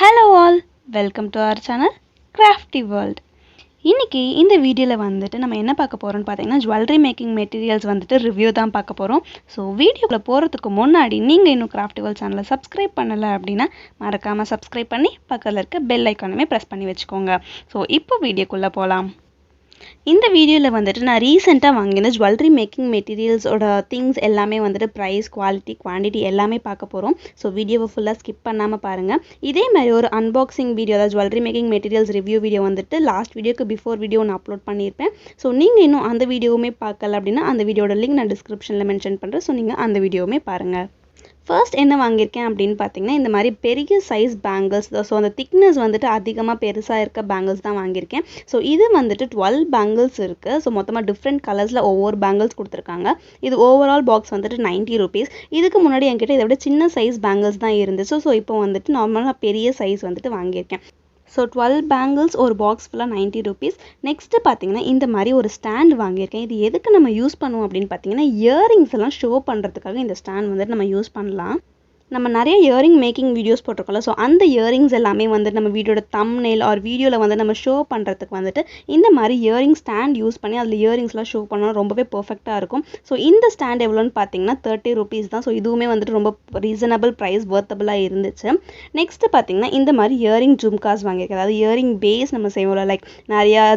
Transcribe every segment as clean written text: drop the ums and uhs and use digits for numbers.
Hello all, welcome to our channel Crafty World. இன்னைக்கு இந்த வீடியோல வந்துட்டு நம்ம என்ன பார்க்க போறோம்னு பாத்தீங்கன்னா jewelry making materials வந்துட்டு ரிவ்யூ தான் பார்க்க போறோம். சோ வீடியோக்குள்ள போறதுக்கு முன்னாடி நீங்க இன்னும் Crafty World சேனலை subscribe பண்ணல அப்படினா மறக்காம subscribe பண்ணி பக்கத்துல இருக்க bell icon-ஐ press பண்ணி வெச்சுக்கோங்க. சோ இப்போ வீடியோக்குள்ள போலாம். இந்த வீடியோல வந்துட்டு நான் ரீசெண்டா வாங்கின jewelry making materials ஓட things எல்லாமே வந்துட்டு price, quality, quantity எல்லாமே பார்க்க போறோம். சோ வீடியோவை ஃபுல்லா ஸ்கிப் பண்ணாம பாருங்க. இதே மாதிரி ஒரு unboxing வீடியோ அதாவது jewelry making materials review video வந்துட்டு லாஸ்ட் வீடியோக்கு before வீடியோ நான் அப்லோட் பண்ணிருப்பேன். சோ நீங்க இன்னும் அந்த வீடியோவுமே பார்க்கல அப்படினா அந்த வீடியோட லிங்க் நான் descriptionல மென்ஷன் பண்றேன். சோ நீங்க அந்த வீடியோவுமே பாருங்க. First என்ன வாங்கியிருக்கேன் அப்படின்னு பார்த்தீங்கன்னா இந்த மாதிரி பெரிய சைஸ் பேங்கிள்ஸ் தான். ஸோ அந்த திக்னஸ் வந்துட்டு அதிகமாக பெருசாக இருக்க பேங்கிள்ஸ் தான் வாங்கியிருக்கேன். ஸோ இது வந்துட்டு 12 பேங்கிள்ஸ் இருக்குது. ஸோ மொத்தமாக டிஃப்ரெண்ட் கலர்ஸில் ஒவ்வொரு பேங்கிள்ஸ் கொடுத்துருக்காங்க. இது ஓவரால் பாக்ஸ் வந்துட்டு 90 rupees. இதுக்கு முன்னாடி என்கிட்ட இதை விட சின்ன சைஸ் பேங்கிள்ஸ் தான் இருந்துச்சு. ஸோ இப்போ வந்துட்டு நார்மலாக பெரிய சைஸ் வந்துட்டு வாங்கியிருக்கேன். ஸோ 12 பேங்கிள்ஸ் ஒரு பாக்ஸ் ஃபுல்லாக 90 rupees. நெக்ஸ்ட்டு பார்த்தீங்கன்னா இந்த மாதிரி ஒரு ஸ்டாண்ட் வாங்கியிருக்கேன். இது எதுக்கு நம்ம யூஸ் பண்ணுவோம் அப்படின்னு பார்த்தீங்கன்னா இயரிங்ஸ் எல்லாம் ஷோ பண்ணுறதுக்காக இந்த ஸ்டாண்ட் வந்துட்டு நம்ம யூஸ் பண்ணலாம். நம்ம நிறைய இயரிங் மேக்கிங் வீடியோஸ் போட்டிருக்கோம்ல. ஸோ அந்த இயரிங்ஸ் எல்லாமே வந்துட்டு நம்ம வீடியோட தம்ப்நெயில் ஆர் வீடியோவில் வந்து நம்ம ஷோ பண்ணுறதுக்கு வந்துட்டு இந்த மாதிரி இயரிங் ஸ்டாண்ட் யூஸ் பண்ணி அதில் இயரிங்ஸ்லாம் ஷோ பண்ணால் ரொம்பவே பர்ஃபெக்டாக இருக்கும். ஸோ இந்த ஸ்டாண்ட் எவ்வளோன்னு பார்த்தீங்கன்னா 30 rupees தான். ஸோ இதுவுமே வந்துட்டு ரொம்ப ரீசனபிள் ப்ரைஸ், வர்த்தபுளாக இருந்துச்சு. நெக்ஸ்ட்டு பார்த்தீங்கன்னா இந்த மாதிரி இயரிங் ஜும்காஸ் வாங்கியிருக்கேன். அதாவது இயரிங் பேஸ் நம்ம செய்வோம்ல, லைக் நிறையா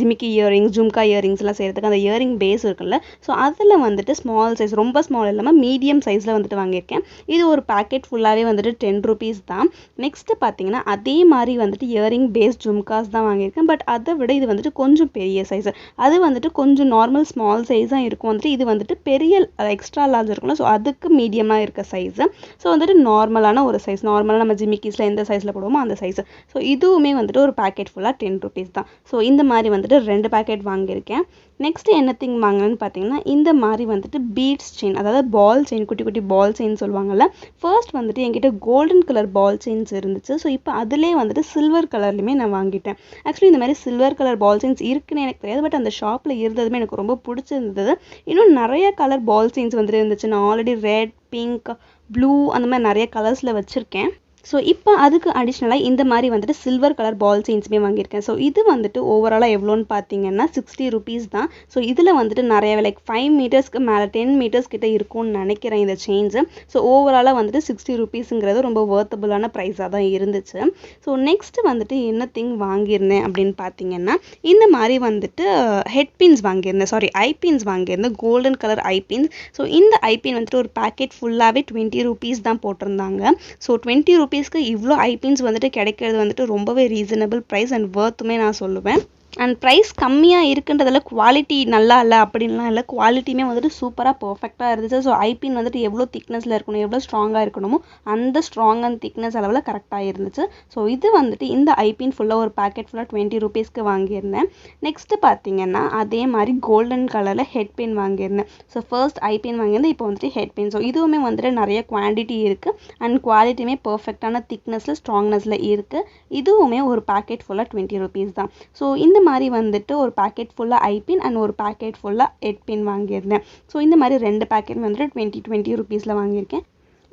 ஜிமிக்கி இயரிங்ஸ், ஜும்கா இயரிங்ஸ்லாம் செய்கிறதுக்கு அந்த இயரிங் பேஸ் இருக்குல்ல. ஸோ அதில் வந்துட்டு ஸ்மால் சைஸ், ரொம்ப ஸ்மால் இல்லாமல் மீடியம் சைஸில் வந்துட்டு வாங்கியிருக்கேன். இது ஒரு பேக்கெட் ஃபுல்லாகவே வந்துட்டு 10 rupees தான். நெக்ஸ்ட்டு பார்த்தீங்கன்னா அதே மாதிரி வந்துட்டு இயரிங் பேஸ் ஜும்காஸ் தான் வாங்கியிருக்கேன். பட் அதை விட இது வந்துட்டு கொஞ்சம் பெரிய சைஸ். அது வந்துட்டு கொஞ்சம் நார்மல் ஸ்மால் சைஸாக இருக்கும். வந்துட்டு இது வந்துட்டு பெரிய எக்ஸ்ட்ரா லார்ஜ் இருக்கும்ல. ஸோ அதுக்கு மீடியமாக இருக்க சைஸு. ஸோ வந்துட்டு நார்மலான ஒரு சைஸ், நார்மலாக நம்ம ஜிமிக்கிஸில் எந்த சைஸில் போடுவோமோ அந்த சைஸு. ஸோ இதுவுமே வந்துட்டு ஒரு பேக்கெட் ஃபுல்லாக 10 rupees தான். ஸோ இந்த மாதிரி வந்துட்டு 2 பேக்கெட் வாங்கியிருக்கேன். நெக்ஸ்ட் என்ன திங் வாங்கினேன்னு பார்த்தீங்கன்னா இந்த மாதிரி வந்துட்டு பீட்ஸ் செயின், அதாவது பால் செயின், குட்டி குட்டி பால் செயின் சொல்லுவாங்கல்ல. ஃபர்ஸ்ட் வந்துட்டு என்கிட்ட கோல்டன் கலர் பால் செயின்ஸ் இருந்துச்சு. ஸோ இப்போ அதிலே வந்துட்டு சில்வர் கலர்லையுமே நான் வாங்கிட்டேன். ஆக்சுவலி இந்த மாதிரி சில்வர் கலர் பால் செயின்ஸ் இருக்குன்னு எனக்கு தெரியாது. பட் அந்த ஷாப்பில் இருந்ததுமே எனக்கு ரொம்ப பிடிச்சிருந்தது. இன்னும் நிறைய கலர் பால் செயின்ஸ் வந்துட்டு இருந்துச்சு. நான் ஆல்ரெடி ரெட், பிங்க், ப்ளூ அந்த மாதிரி நிறைய கலர்ஸில் வச்சுருக்கேன். ஸோ இப்போ அதுக்கு அடிஷ்னலாக இந்த மாதிரி வந்துட்டு சில்வர் கலர் பால் செயின்ஸுமே வாங்கியிருக்கேன். ஸோ இது வந்துட்டு ஓவராலாக எவ்வளோன்னு பார்த்தீங்கன்னா 60 rupees தான். ஸோ இதில் வந்துட்டு நிறைய லைக் 5 மீட்டர்ஸ்க்கு மேலே 10 மீட்டர்ஸ் கிட்ட இருக்கும்னு நினைக்கிறேன் இந்த செயின்ஸு. ஸோ ஓவராலாக வந்துட்டு 60 rupeesங்கிறது ரொம்ப வர்த்தபுளான ப்ரைஸாக தான் இருந்துச்சு. ஸோ நெக்ஸ்ட் வந்துட்டு என்ன திங் வாங்கியிருந்தேன் அப்படின்னு பார்த்தீங்கன்னா இந்த மாதிரி வந்துட்டு ஹெட்பின்ஸ் வாங்கியிருந்தேன், ஐபின்ஸ் வாங்கியிருந்தேன், கோல்டன் கலர் ஐபின்ஸ். ஸோ இந்த ஐபின் வந்துட்டு ஒரு பேக்கெட் ஃபுல்லாகவே 20 rupees தான் போட்டிருந்தாங்க. ஸோ 20 rupees இவ்வளோ ஐபின்ஸ் வந்துட்டு கிடைக்கிறது வந்துட்டு ரொம்பவே ரீசனபிள் ப்ரைஸ் அண்ட் வர்த்துமே நான் சொல்லுவேன். அண்ட் ப்ரைஸ் கம்மியாக இருக்குன்றதில் குவாலிட்டி நல்லா இல்லை அப்படின்லாம் இல்லை. குவாலிட்டியுமே வந்துட்டு சூப்பராக பர்ஃபெக்டாக இருந்துச்சு. ஸோ ஐபின் வந்துட்டு எவ்வளோ திக்னஸில் இருக்கணும், எவ்வளோ ஸ்ட்ராங்காக இருக்கணுமோ அந்த ஸ்ட்ராங் அண்ட் திக்னஸ் அளவில் கரெக்டாக இருந்துச்சு. ஸோ இது வந்துட்டு இந்த ஐபின் ஃபுல்லாக ஒரு பேக்கெட் ஃபுல்லாக 20 rupeesக்கு வாங்கியிருந்தேன். நெக்ஸ்ட்டு பார்த்தீங்கன்னா அதே மாதிரி கோல்டன் கலரில் ஹெட்பின் வாங்கியிருந்தேன். ஸோ ஃபர்ஸ்ட் ஐபின் வாங்கியிருந்தேன், இப்போ வந்துட்டு ஹெட்பின். ஸோ இதுவுமே வந்துட்டு நிறைய குவான்டிட்டி இருக்குது அண்ட் குவாலிட்டியுமே பர்ஃபெக்டான திக்னஸில், ஸ்ட்ராங்னஸில் இருக்குது. இதுவுமே ஒரு பேக்கெட் ஃபுல்லாக 20 rupees தான். ஸோ இந்த மாதிரி வந்துட்டு ஒரு பேக்கெட் ஃபுல்லாக ஐபின் அண்ட் ஒரு பேக்கெட் ஃபுல்லாக ஹெட்பின் வாங்கியிருந்தேன். ஸோ இந்த மாதிரி 2 பேக்கெட் வந்துட்டு 20 rupeesல வாங்கியிருக்கேன்.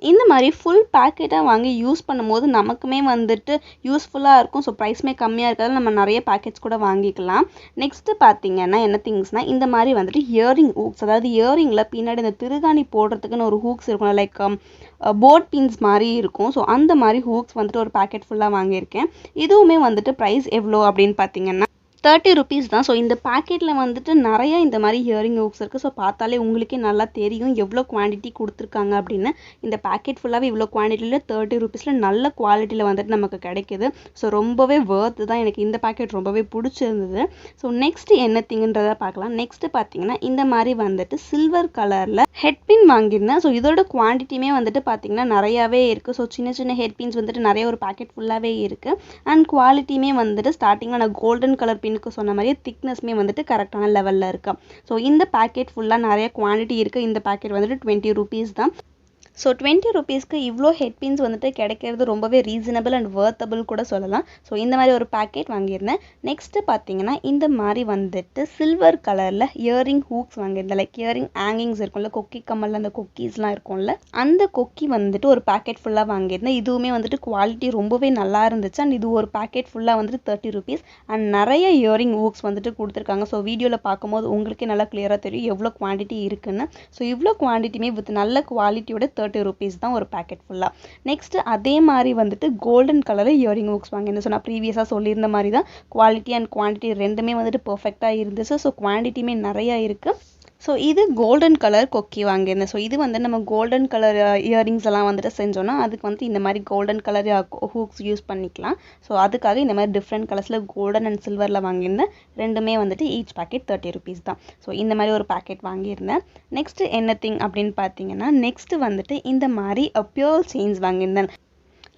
இந்த மாதிரி ஃபுல் பேக்கெட்டாக வாங்கி யூஸ் பண்ணும்போது நமக்குமே வந்துட்டு யூஸ்ஃபுல்லாக இருக்கும். ஸோ ப்ரைஸுமே கம்மியாக இருக்கிறதால நம்ம நிறைய பேக்கெட்ஸ் கூட வாங்கிக்கலாம். நெக்ஸ்ட்டு பார்த்தீங்கன்னா என்ன திங்ஸ்னால் இந்த மாதிரி வந்துட்டு இயரிங் ஹூக்ஸ், அதாவது இயரிங்கில் பின்னாடி இந்த திருகாணி போடுறதுக்குன்னு ஒரு ஹூக்ஸ் இருக்கும், லைக் போட் பின்ஸ் மாதிரி இருக்கும். ஸோ அந்த மாதிரி ஹூக்ஸ் வந்துட்டு ஒரு பேக்கெட் ஃபுல்லாக வாங்கியிருக்கேன். இதுவுமே வந்துட்டு ப்ரைஸ் எவ்வளோ அப்படின்னு பார்த்தீங்கன்னா 30 rupees தான். ஸோ இந்த பேக்கெட்டில் வந்துட்டு நிறைய இந்த மாதிரி இயரிங் ஹூக்ஸ் இருக்குது. ஸோ பார்த்தாலே உங்களுக்கே நல்லா தெரியும் எவ்வளோ குவான்டிட்டி கொடுத்துருக்காங்க அப்படின்னு. இந்த பேக்கெட் ஃபுல்லாகவே இவ்வளோ குவான்டிட்டியில் 30 rupeesல நல்ல குவாலிட்டியில் வந்துட்டு நமக்கு கிடைக்கிது. ஸோ ரொம்பவே வர்த்து தான். எனக்கு இந்த பேக்கெட் ரொம்பவே பிடிச்சிருந்தது. ஸோ நெக்ஸ்ட்டு என்ன திங்கன்றதை பார்க்கலாம். நெக்ஸ்ட்டு பார்த்தீங்கன்னா இந்த மாதிரி வந்துட்டு சில்வர் கலரில் ஹெட்பின் வாங்கியிருந்தேன். ஸோ இதோட குவான்டிட்டியுமே வந்துட்டு பார்த்தீங்கன்னா நிறையாவே இருக்குது. ஸோ சின்ன சின்ன ஹெட்பின்ஸ் வந்துட்டு நிறைய ஒரு பேக்கெட் ஃபுல்லாகவே இருக்குது. அண்ட் குவாலிட்டியுமே வந்துட்டு ஸ்டார்டிங்கில் நான் கோல்டன் கலர் பின் சொன்ன மாதிரியே திக்னஸ்மே வந்துட்டு கரெக்டான லெவலில் இருக்கு. ஸோ இந்த பேக்கெட் ஃபுல்லாக நிறைய குவான்டிட்டி இருக்குது. இந்த பேக்கெட் வந்துட்டு 20 rupees தான். ஸோ 20 ருபீஸ்க்கு இவ்வளோ ஹெட் பின்ஸ் வந்துட்டு கிடைக்கிறது ரொம்பவே ரீசனபிள் அண்ட் வர்த்தபிள் கூட சொல்லலாம். ஸோ இந்த மாதிரி ஒரு பேக்கெட் வாங்கியிருந்தேன். நெக்ஸ்ட்டு பார்த்தீங்கன்னா இந்த மாதிரி வந்துட்டு சில்வர் கலரில் இயரிங் ஹூக்ஸ் வாங்கியிருந்தேன். லைக் இயரிங் ஹேங்கிங்ஸ் இருக்கும்ல, கொக்கி கம்மலில் அந்த கொக்கீஸ்லாம் இருக்கும்ல, அந்த கொக்கி வந்துட்டு ஒரு பேக்கெட் ஃபுல்லாக வாங்கியிருந்தேன். இதுவுமே வந்துட்டு குவாலிட்டி ரொம்பவே நல்லா இருந்துச்சு. அண்ட் இது ஒரு பேக்கெட் ஃபுல்லாக வந்துட்டு 30 ருபீஸ். அண்ட் நிறைய இயரிங் ஹூக்ஸ் வந்துட்டு கொடுத்துருக்காங்க. ஸோ வீடியோவில் பார்க்கும்போது உங்களுக்கே நல்லா கிளியராக தெரியும் எவ்வளோ குவான்டிட்டி இருக்குன்னு. ஸோ இவ்வளோ குவான்டிட்டியுமே வித் நல்ல குவாலிட்டியோட 30 ருபீஸ் தான் ஒரு பேக்கெட் ஃபுல்லாக. நெக்ஸ்ட் அதே மாதிரி வந்துட்டு கோல்டன் கலரில் இயரிங் ஹூக்ஸ் வாங்கியிருந்தேன். ஸோ நான் ப்ரீவியஸாக சொல்லியிருந்த மாதிரி தான் குவாலிட்டி அண்ட் குவான்டிட்டி ரெண்டுமே வந்துட்டு பர்ஃபெக்டாக இருந்துச்சு. ஸோ குவான்டிட்டியுமே நிறையா இருக்குது. ஸோ இது கோல்டன் கலர் கொக்கி வாங்கியிருந்தேன். ஸோ இது வந்து நம்ம கோல்டன் கலர் இயரிங்ஸ் எல்லாம் வந்துட்டு செஞ்சோன்னா அதுக்கு வந்துட்டு இந்த மாதிரி கோல்டன் கலர் ஹூக்ஸ் யூஸ் பண்ணிக்கலாம். ஸோ அதுக்காக இந்த மாதிரி டிஃப்ரெண்ட் கலர்ஸில் கோல்டன் அண்ட் சில்வரில் வாங்கியிருந்தேன். ரெண்டுமே வந்துட்டு ஈச் பேக்கெட் 30 ருபீஸ் தான். ஸோ இந்த மாதிரி ஒரு பேக்கெட் வாங்கியிருந்தேன். நெக்ஸ்ட்டு என்ன திங் அப்படின்னு பார்த்தீங்கன்னா நெக்ஸ்ட்டு வந்துட்டு இந்த மாதிரி பியர்ல் செயின்ஸ் வாங்கியிருந்தேன்.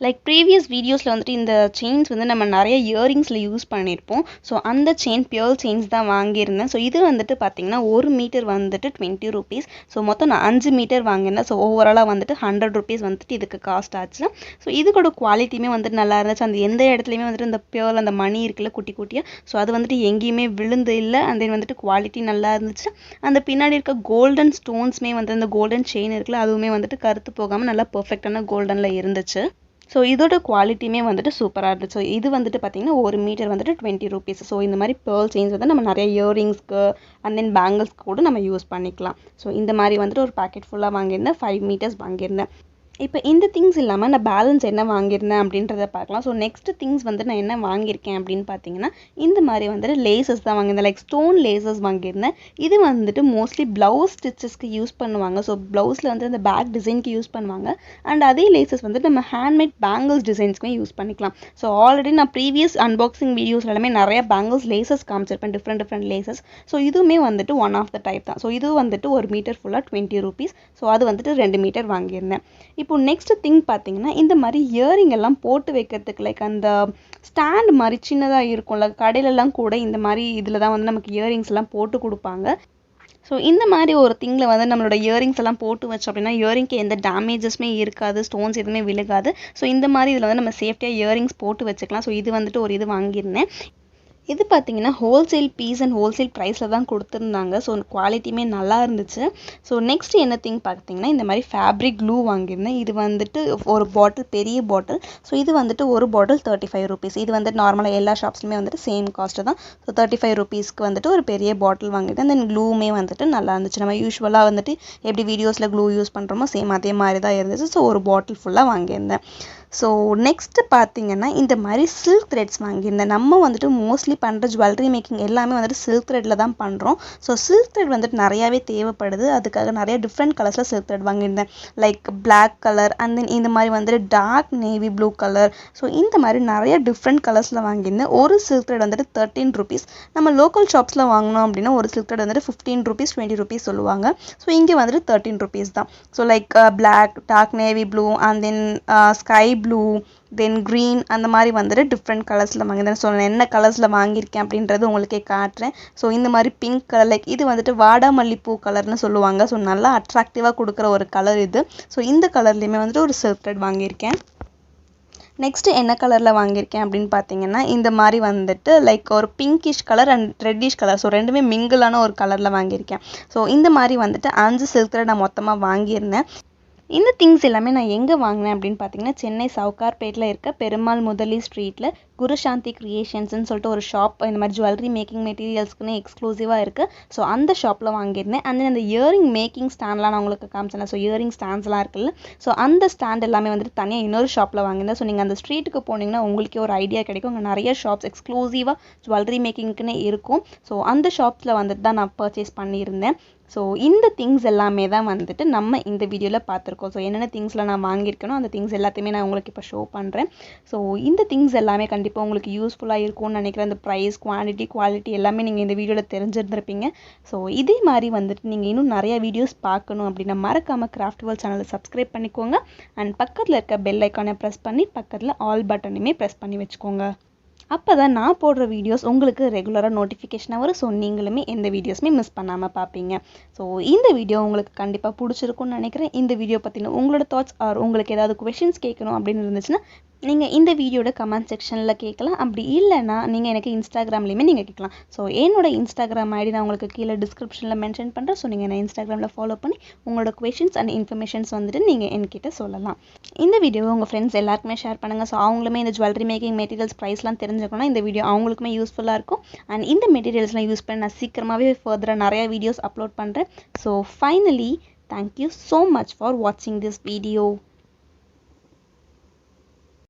லைக் ப்ரீவியஸ் வீடியோஸில் வந்துட்டு இந்த செயின்ஸ் வந்து நம்ம நிறைய இயரிங்ஸில் யூஸ் பண்ணியிருப்போம். ஸோ அந்த பியர்ல் செயின்ஸ் தான் வாங்கியிருந்தேன். ஸோ இது வந்துட்டு பார்த்தீங்கன்னா 1 மீட்டர் வந்துட்டு 20 ருபீஸ். ஸோ மொத்தம் நான் 5 மீட்டர் வாங்கியிருந்தேன். ஸோ ஓவராலாக வந்துட்டு 100 ருபீஸ் வந்துட்டு இதுக்கு காஸ்ட் ஆச்சு. ஸோ இதுக்கோட குவாலிட்டியுமே வந்துட்டு நல்லா இருந்துச்சு. அந்த எந்த இடத்துலையுமே வந்துட்டு இந்த பியர்ல் அந்த மணி இருக்குல்ல குட்டி குட்டியாக, ஸோ அது வந்துட்டு எங்கேயுமே விழுந்து இல்லை. அண்ட் தென் வந்துட்டு குவாலிட்டி நல்லா இருந்துச்சு. அந்த பின்னாடி இருக்க கோல்டன் ஸ்டோன்ஸுமே வந்து அந்த கோல்டன் செயின் இருக்குல்ல அதுவுமே வந்துட்டு கருத்து போகாமல் நல்லா பர்ஃபெக்டான கோல்டனில் இருந்துச்சு. ஸோ இதோட குவாலிட்டியுமே வந்துட்டு சூப்பராக இருந்துச்சு. ஸோ இது வந்துட்டு பார்த்தீங்கன்னா 1 மீட்டர் வந்துட்டு 20 ருபீஸ். ஸோ இந்த மாதிரி பேர்ல் செயின்ஸ் வந்து நம்ம நிறைய இயரிங்ஸ்க்கு அண்ட் தென் பேங்கிள்ஸ்க்கு கூட நம்ம யூஸ் பண்ணிக்கலாம். ஸோ இந்த மாதிரி வந்துட்டு ஒரு பேக்கெட் ஃபுல்லாக வாங்கியிருந்தேன். 5 மீட்டர்ஸ் வாங்கியிருந்தேன். இப்போ இந்த திங்ஸ் இல்லாமல் நான் பேலன்ஸ் என்ன வாங்கியிருந்தேன் அப்படின்றத பார்க்கலாம். ஸோ நெக்ஸ்ட் திங்ஸ் வந்து நான் என்ன வாங்கியிருக்கேன் அப்படின்னு பார்த்தீங்கன்னா இந்த மாதிரி வந்துட்டு லேசஸ் தான் வாங்கியிருந்தேன். லைக் ஸ்டோன் லேசஸ் வாங்கியிருந்தேன். இது வந்துட்டு மோஸ்ட்லி ப்ளவுஸ் ஸ்டிச்சஸ்க்கு யூஸ் பண்ணுவாங்க. ஸோ ப்ளவுஸில் வந்து அந்த பேக் டிசைனுக்கு யூஸ் பண்ணுவாங்க. அண்ட் அதே லேசஸ் வந்துட்டு நம்ம ஹேண்ட்மேட் பேங்கிள்ஸ் டிசைன்ஸ்க்குமே யூஸ் பண்ணிக்கலாம். ஸோ ஆல்ரெடி நான் ப்ரீவியஸ் அன்பாக்சிங் வீடியோஸ் எல்லாமே நிறைய பேங்கிள்ஸ் லேசஸ் காமிச்சிருப்பேன், டிஃப்ரெண்ட் லேசஸ். ஸோ இதுவுமே வந்துட்டு ஒன் ஆஃப் த டைப் தான். ஸோ இது வந்துட்டு 1 மீட்டர் ஃபுல்லாக 20 ருபீஸ். ஸோ அது வந்துட்டு 2 மீட்டர் வாங்கியிருந்தேன். இப்போ நெக்ஸ்ட் திங் பார்த்தீங்கன்னா இந்த மாதிரி இயரிங் எல்லாம் போட்டு வைக்கிறதுக்கு லைக் அந்த ஸ்டாண்ட் மாதிரி சின்னதாக இருக்கும்ல, கடையிலலாம் கூட இந்த மாதிரி இதில் தான் வந்து நமக்கு இயரிங்ஸ் எல்லாம் போட்டு கொடுப்பாங்க. ஸோ இந்த மாதிரி ஒரு திங்கில் வந்து நம்மளோட இயரிங்ஸ் எல்லாம் போட்டு வச்சோம் அப்படின்னா இயரிங்க்கு எந்த டேமேஜஸுமே இருக்காது, ஸ்டோன்ஸ் எதுவுமே விழுகாது. ஸோ இந்த மாதிரி இதில் வந்து நம்ம சேஃப்டியாக இயரிங்ஸ் போட்டு வச்சுக்கலாம். ஸோ இது வந்துட்டு ஒரு இது வாங்கியிருந்தேன். இது பார்த்தீங்கன்னா ஹோல்சேல் பீஸ் அண்ட் ஹோல்சேல் ப்ரைஸில் தான் கொடுத்துருந்தாங்க. ஸோ குவாலிட்டியுமே நல்லா இருந்துச்சு. ஸோ நெக்ஸ்ட் என்ன திங் பார்த்தீங்கன்னா இந்த மாதிரி ஃபேப்ரிக் க்ளூ வாங்கியிருந்தேன். இது வந்துட்டு ஒரு பாட்டில், பெரிய பாட்டில். ஸோ இது வந்துட்டு ஒரு பாட்டில் 35 ருபீஸ். இது வந்துட்டு நார்மலாக எல்லா ஷாப்ஸ்லையுமே வந்துட்டு சேம் காஸ்ட்டு தான். ஸோ 35 ருபீஸ்க்கு வந்துட்டு ஒரு பெரிய பாட்டில் வாங்கியிருந்தேன். தென் க்ளூமே வந்துட்டு நல்லா இருந்துச்சு. நம்ம யூஸ்வலாக வந்துட்டு எப்படி வீடியோஸில் க்ளூ யூஸ் பண்ணுறோமோ சேம் அதே மாதிரி தான் இருந்துச்சு. ஸோ ஒரு பாட்டில் ஃபுல்லாக வாங்கியிருந்தேன். ஸோ நெக்ஸ்ட்டு பார்த்தீங்கன்னா இந்த மாதிரி சில்க் த்ரெட்ஸ் வாங்கியிருந்தேன். நம்ம வந்துட்டு மோஸ்ட்லி பண்ணுற ஜுவல்லரி மேக்கிங் எல்லாமே வந்துட்டு சில்க் த்ரெட்டில் தான் பண்ணுறோம். ஸோ சில்க் த்ரெட் வந்துட்டு நிறையாவே தேவைப்படுது. அதுக்காக நிறைய டிஃப்ரெண்ட் கலர்ஸில் சில்க் த்ரெட் வாங்கியிருந்தேன். Like black colour and then இந்த மாதிரி வந்துட்டு dark navy blue colour. So இந்த மாதிரி நிறைய டிஃப்ரெண்ட் கலர்ஸில் வாங்கியிருந்தேன். ஒரு சில்க் த்ரெட் வந்துட்டு 13 ருபீஸ். நம்ம லோக்கல் ஷாப்ஸில் வாங்கினோம் அப்படின்னா ஒரு சில்க் த்ரெட் வந்துட்டு 15 ருபீஸ் 20 ருபீஸ் சொல்லுவாங்க. ஸோ இங்கே வந்துட்டு 13 ருபீஸ் தான். So like black, dark navy blue and then sky blue, then green, அந்த மாதிரி வந்துட்டு டிஃப்ரெண்ட் கலர்ஸில் வாங்கியிருந்தேன். ஸோ நான் என்ன கலர்ஸில் வாங்கியிருக்கேன் அப்படின்றது உங்களுக்கே காட்டுறேன். ஸோ இந்த மாதிரி பிங்க் கலர், லைக் இது வந்துட்டு வாடாமல்லிப்பூ கலர்னு சொல்லுவாங்க. ஸோ நல்லா அட்ராக்டிவாக கொடுக்குற ஒரு கலர் இது. ஸோ இந்த கலர்லேயுமே வந்துட்டு ஒரு சில்க் த்ரெட் வாங்கியிருக்கேன். நெக்ஸ்ட்டு என்ன கலரில் வாங்கியிருக்கேன் அப்படின்னு பார்த்தீங்கன்னா இந்த மாதிரி வந்துட்டு லைக் ஒரு pinkish colour and reddish colour. So ரெண்டுமே மிங்கிளான ஒரு கலரில் வாங்கியிருக்கேன். ஸோ இந்த மாதிரி வந்துட்டு 5 சில்க் த்ரெட் நான் மொத்தமாக வாங்கியிருந்தேன். இந்த திங்ஸ் எல்லாமே நான் எங்கே வாங்கினேன் அப்படின்னு பார்த்தீங்கன்னா சென்னை சவுகார்பேட்டில் இருக்க பெருமாள் முதலி ஸ்ட்ரீட்டில் குருசாந்தி கிரியேஷன்ஸ்னு சொல்லிட்டு ஒரு ஷாப் இந்த மாதிரி ஜுவல்லரி மேக்கிங் மெட்டீரியல்ஸ்க்குன்னு எக்ஸ்க்ளூசிவாக இருக்குது. ஸோ அந்த ஷாப்பில் வாங்கியிருந்தேன். அண்ட் அந்த இயரிங் மேக்கிங் ஸ்டாண்ட்லாம் நான் உங்களுக்கு காமிச்சேன். ஸோ இயரிங் ஸ்டாண்ட்ஸ்லாம் இருக்குல்ல, ஸோ அந்த ஸ்டாண்ட் எல்லாமே வந்துட்டு தனியாக இன்னொரு ஷாப்பில் வாங்கியிருந்தேன். ஸோ நீங்கள் அந்த ஸ்ட்ரீட்டுக்கு போனீங்கன்னா உங்களுக்கே ஒரு ஐடியா கிடைக்கும். அங்கே நிறைய ஷாப்ஸ் எக்ஸ்க்ளூசிவாக ஜுவல்லரி மேக்கிங்க்குன்னு இருக்கும். ஸோ அந்த ஷாப்ஸில் வந்துட்டு தான் நான் பர்ச்சேஸ் பண்ணியிருந்தேன். ஸோ இந்த திங்ஸ் எல்லாமே தான் வந்துட்டு நம்ம இந்த வீடியோவில் பார்த்துருக்கோம். ஸோ என்னென்ன திங்ஸில் நான் வாங்கியிருக்கேனோ அந்த திங்ஸ் எல்லாத்தையுமே நான் உங்களுக்கு இப்போ ஷோ பண்ணுறேன். ஸோ இந்த திங்ஸ் எல்லாமே கண்டிப்பாக உங்களுக்கு யூஸ்ஃபுல்லாக இருக்கும்னு நினைக்கிறேன். அந்த ப்ரைஸ், குவான்டிட்டி, குவாலிட்டி எல்லாமே நீங்கள் இந்த வீடியோவில் தெரிஞ்சிருந்திருப்பீங்க. ஸோ இதே மாதிரி வந்துட்டு நீங்கள் இன்னும் நிறையா வீடியோஸ் பார்க்கணும் அப்படின்னா மறக்காமல் கிராஃப்ட் வேர்ல்ட் சேனலை சப்ஸ்கிரைப் பண்ணிக்கோங்க. அண்ட் பக்கத்தில் இருக்க பெல் ஐக்கானை ப்ரெஸ் பண்ணி பக்கத்தில் ஆல் பட்டனையுமே ப்ரெஸ் பண்ணி வச்சுக்கோங்க. அப்போ தான் நான் போடுற வீடியோஸ் உங்களுக்கு ரெகுலராக நோட்டிஃபிகேஷனாக வரும். ஸோ நீங்களுமே எந்த வீடியோஸுமே மிஸ் பண்ணாமல் பார்ப்பீங்க. ஸோ இந்த வீடியோ உங்களுக்கு கண்டிப்பாக பிடிச்சிருக்கும்னு நினைக்கிறேன். இந்த வீடியோ பற்றின உங்களோட தாட்ஸ் ஆர் உங்களுக்கு ஏதாவது கொஷின்ஸ் கேட்கணும் அப்படின்னு இருந்துச்சுன்னா நீங்கள் இந்த வீடியோட கமெண்ட் செக்ஷனில் கேட்கலாம். அப்படி இல்லைன்னா நீங்கள் எனக்கு இன்ஸ்டாகிராம்லேயுமே நீங்கள் கேட்கலாம். ஸோ என்னோட இன்ஸ்டாகிராம் ஐடி நான் உங்களுக்கு கீழே டிஸ்கிரிப்ஷனில் மென்ஷன் பண்ணுறேன். ஸோ நீங்கள் என்ன இன்ஸ்டாகிராமில் ஃபாலோ பண்ணி உங்களோட கொஷின்ஸ் அண்ட் இன்ஃபர்மேஷன்ஸ் வந்துட்டு நீங்கள் என்கிட்ட சொல்லலாம். இந்த வீடியோவை உங்கள் ஃப்ரெண்ட்ஸ் எல்லாருக்குமே ஷேர் பண்ணுங்கள். ஸோ அவங்களுமே இந்த ஜுவல்லரி மேக்கிங் மெட்டீரியல்ஸ் ப்ரைஸ்லாம் தெரிஞ்சுக்கணும். இந்த வீடியோ அவங்களுக்குமே யூஸ்ஃபுல்லாக இருக்கும். அண்ட் இந்த மெட்டீரியல்ஸ்லாம் யூஸ் பண்ணி நான் சீக்கிரமாகவே ஃபர்தராக நிறையா வீடியோஸ் அப்லோட் பண்ணுறேன். So finally, thank you so much for watching this video.